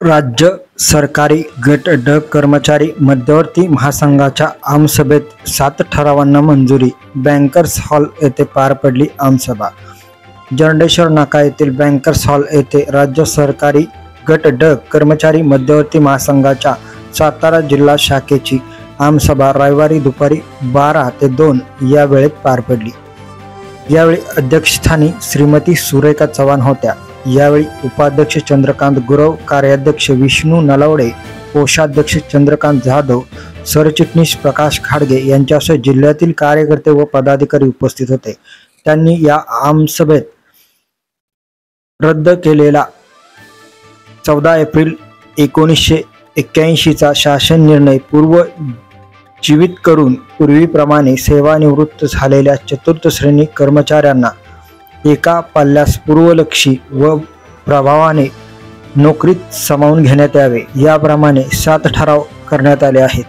राज्य सरकारी गट ड कर्मचारी मध्यवर्ती महासंघाच्या आमसभेत 7 ठरावांना मंजुरी। बँकर्स हॉल येथे पार पडली आमसभा। जरंडेश्वर नाका येथील बँकर्स हॉल येथे राज्य सरकारी गट ड कर्मचारी मध्यवर्ती महासंघाच्या सातारा जिल्हा शाखेची आमसभा रविवारी दुपारी 12 ते 2 या वेळेत पार पडली। यावेळी अध्यक्षस्थानी श्रीमती सुरेखा चव्हाण होत्या। यावेळी उपाध्यक्ष चंद्रकांत गुरव, कार्याध्यक्ष विष्णू नलावडे, कोषाध्यक्ष चंद्रकांत जाधव, सरचिटणीस प्रकाश खाडगे यांच्यासह जिल्ह्यातील कार्यकर्ते व पदाधिकारी उपस्थित होते। त्यांनी या आमसभेत रद्द केलेला 14 एप्रिल 1981 चा शासन निर्णय पूर्वजीवित करून पूर्वीप्रमाणे सेवानिवृत्त झालेल्या चतुर्थ श्रेणी कर्मचाऱ्यांना एका पाल्यास पूर्वलक्षी व प्रभावाने नोकरीत सामावून घेण्यात यावे, याप्रमाणे 7 ठराव करण्यात आले आहेत।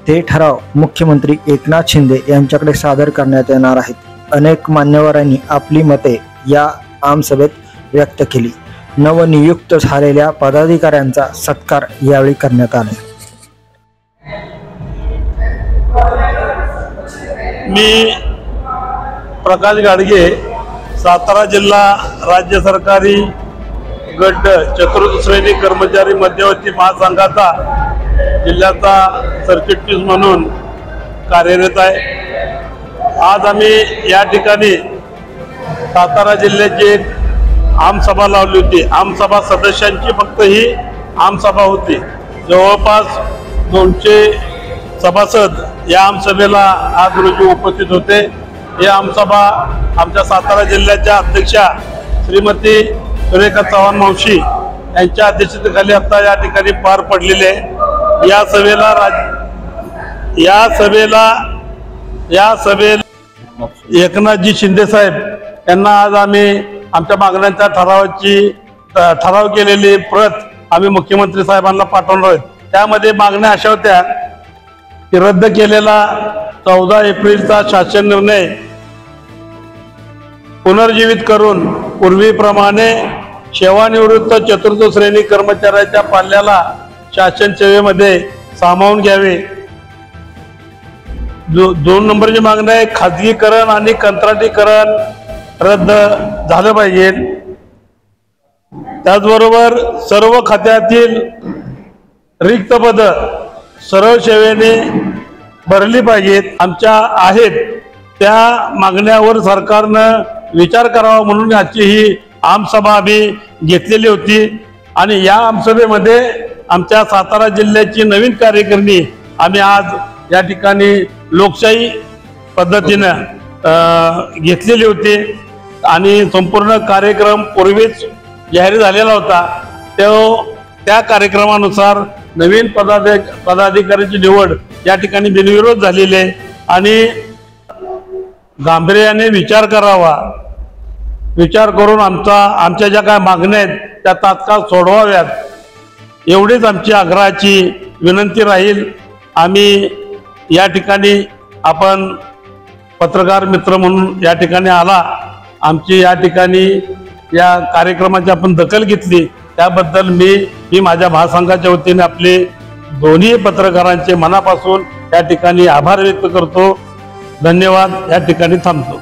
ते ठराव मुख्यमंत्री एकनाथ शिंदे यांच्याकडे सादर करण्यात येणार आहेत। अनेक मान्यवरांनी आपली मते या आमसभेत व्यक्त केली। नवनियुक्त झालेल्या पदाधिकाऱ्यांचा सत्कार यावेळी करण्यात आला। मी प्रकाश गाडगे, सातारा जिल्हा राज्य सरकारी गट चतुर्थ श्रेणी कर्मचारी मध्यवर्ती महासंघाचा जिल्ह्याचा सरचिटणीस म्हणून कार्यरत आहे। आज आम्ही या ठिकाणी सातारा जिल्ह्याची एक आमसभा लावली होती। आमसभा सदस्यांची फक्त ही आमसभा होती। जवळपास 200 सभासद या आमसभेला आज रोजी उपस्थित होते। ही आमसभा आमच्या सातारा जिल्ह्याच्या अध्यक्षा श्रीमती सुरेखा चव्हाण मावशी यांच्या अध्यक्षतेखाली आता या ठिकाणी पार पडलेले आहे। या सभेला एकनाथजी शिंदे साहेब यांना आज आम्ही आमच्या मागण्यांच्या ठराव केलेली प्रत आम्ही मुख्यमंत्री साहेबांना पाठवणार आहोत। त्यामध्ये मागण्या अशा होत्या की रद्द केलेला 14 एप्रिलचा शासन निर्णय पुनर्जीवित करून पूर्वीप्रमाणे सेवानिवृत्त चतुर्थ श्रेणी कर्मचाऱ्याच्या पाल्याला शासन सेवेमध्ये सामावून घ्यावे। 2 नंबरची मागणी आहे खाजगीकरण आणि कंत्राटीकरण रद्द झालं पाहिजे। त्याचबरोबर सर्व खात्यातील रिक्त पद सरळ सेवेने भरली पाहिजेत। आमच्या आहेत त्या मागण्यावर सरकारनं विचार करावा म्हणून आजची ही आमसभा आम्ही घेतलेली होती। आणि या आमसभेमध्ये आमच्या सातारा जिल्ह्याची नवीन कार्यकारिणी आम्ही आज या ठिकाणी लोकशाही पद्धतीनं घेतलेली होती आणि संपूर्ण कार्यक्रम पूर्वीच जाहीर झालेला होता। त्या कार्यक्रमानुसार नवीन पदाधिकाऱ्यांची निवड या ठिकाणी बिनविरोध झालेली आहे आणि गांभीर्याने विचार करावा। विचार करून आमच्या ज्या काय मागण्या आहेत त्या तात्काळ सोडवाव्यात, एवढीच आमची आग्रहाची विनंती राहील। आम्ही या ठिकाणी आपण पत्रकार मित्र म्हणून या ठिकाणी आला, आमची या ठिकाणी या कार्यक्रमाची आपण दखल घेतली, त्याबद्दल मी माझ्या महासंघाच्या वतीने आपले दोन्ही पत्रकारांचे मनापासून या ठिकाणी आभार व्यक्त करतो। धन्यवाद। या ठिकाणी थांबतो।